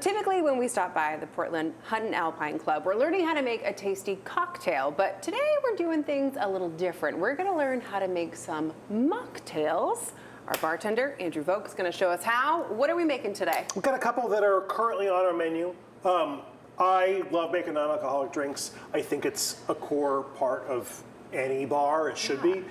Typically when we stop by the Portland Hunt Alpine Club, we're learning how to make a tasty cocktail, but today we're doing things a little different. We're going to learn how to make some mocktails. Our bartender, Andrew Volk, is going to show us how. What are we making today? We've got a couple that are currently on our menu. I love making non-alcoholic drinks. I think it's a core part of any bar. It should be.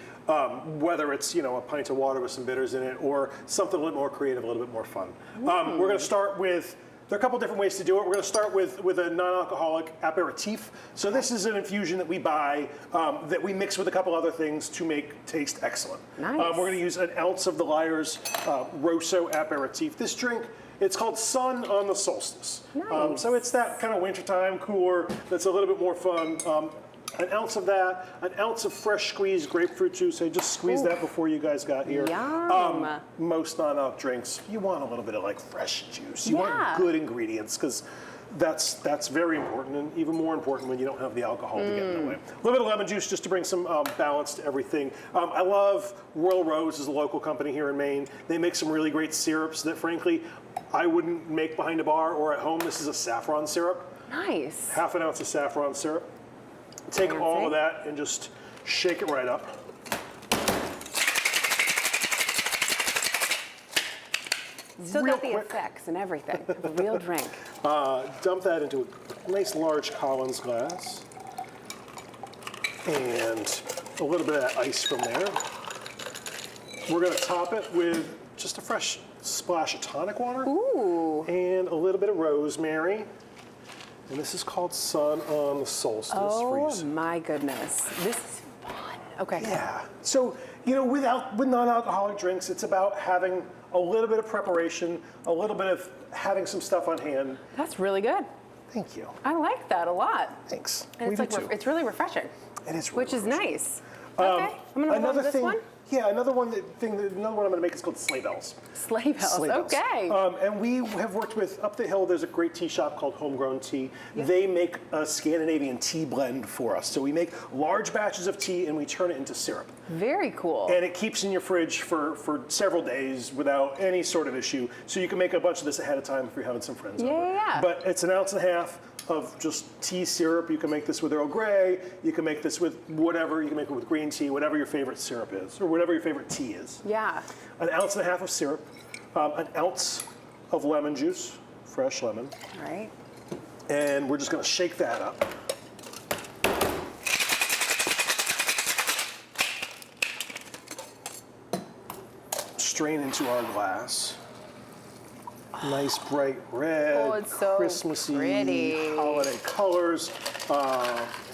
Whether it's, you know, a pint of water with some bitters in it or something a little more creative, a little bit more fun. We're going to start with, there are a couple different ways to do it. We're going to start with a non-alcoholic aperitif. So this is an infusion that we buy that we mix with a couple other things to make taste excellent. Nice. We're going to use an ounce of the Liar's Rosso aperitif. This drink, it's called Sun on the Solstice. Nice. So it's that kind of wintertime cooler that's a little bit more fun. An ounce of that, an ounce of fresh squeezed grapefruit juice. I just squeezed that before you guys got here. Yum. Most non-alc drinks, you want a little bit of like fresh juice. You want good ingredients because that's very important, and even more important when you don't have the alcohol to get in the way. A little bit of lemon juice just to bring some balance to everything. I love Royal Rose is a local company here in Maine. They make some really great syrups that frankly I wouldn't make behind a bar or at home. This is a saffron syrup. Nice. Half an ounce of saffron syrup. Take all of that and just shake it right up. Still got the effects and everything. A real drink. Dump that into a nice large Collins glass. And a little bit of that ice from there. We're going to top it with just a fresh splash of tonic water. Ooh. And a little bit of rosemary. And this is called Sun on the Solstice for you. Oh my goodness. This is fun. Okay. Yeah. So, you know, with non-alcoholic drinks, it's about having a little bit of preparation, a little bit of having some stuff on hand. That's really good. Thank you. I like that a lot. Thanks. And it's like it's really refreshing. It is really Which is refreshing. nice. Okay. I'm gonna hold this one. Yeah, another one I'm going to make is called Sleigh Bells. Sleigh Bells. Sleigh Bells. Okay. And we have worked with, up the hill, there's a great tea shop called Homegrown Tea. They make a Scandinavian tea blend for us. So we make large batches of tea and we turn it into syrup. Very cool. And it keeps in your fridge for several days without any sort of issue. So you can make a bunch of this ahead of time if you're having some friends over. Yeah. But it's an ounce and a half of just tea syrup. You can make this with Earl Grey. You can make this with whatever. You can make it with green tea, whatever your favorite syrup is, or whatever your favorite tea is. Yeah. An ounce and a half of syrup, an ounce of lemon juice, fresh lemon. All right. And we're just going to shake that up. Strain into our glass. Nice bright red, it's so Christmassy, pretty. holiday colors.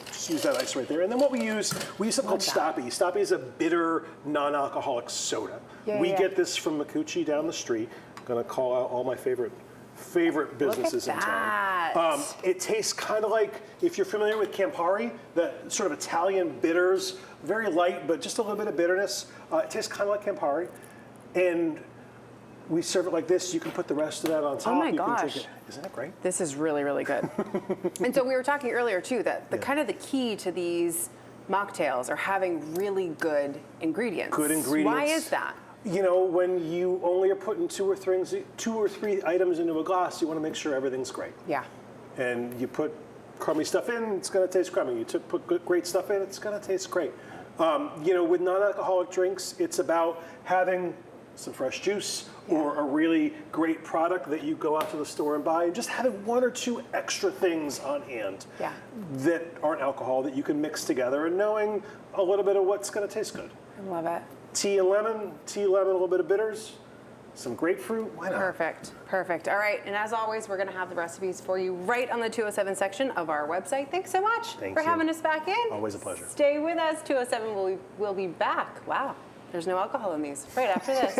Just use that ice right there. And then what we use something called Stoppy. Stoppy is a bitter, non-alcoholic soda. We get this from Makuchi down the street. I'm gonna call out all my favorite businesses in town. It tastes kind of like, if you're familiar with Campari, the sort of Italian bitters, very light, but just a little bit of bitterness. It tastes kind of like Campari. And we serve it like this. You can put the rest of that on top. Oh my you gosh. Can drink it. Isn't that great? This is really, really good. And so we were talking earlier too that the kind of the key to these mocktails are having really good ingredients. Good ingredients. Why is that? You know, when you only are putting two or three items into a glass, you want to make sure everything's great. Yeah. And you put crummy stuff in, it's going to taste crummy. You put great stuff in, it's going to taste great. You know, with non-alcoholic drinks, it's about having some fresh juice or a really great product that you go out to the store and buy, and just having one or two extra things on hand that aren't alcohol that you can mix together, and knowing a little bit of what's going to taste good. I love it. Tea, lemon, a little bit of bitters, some grapefruit, why not? Perfect, perfect. All right, and as always, we're gonna have the recipes for you right on the 207 section of our website. Thanks so much for having us back in. Always a pleasure. Stay with us, 207 will be back. Wow, there's no alcohol in these, right after this.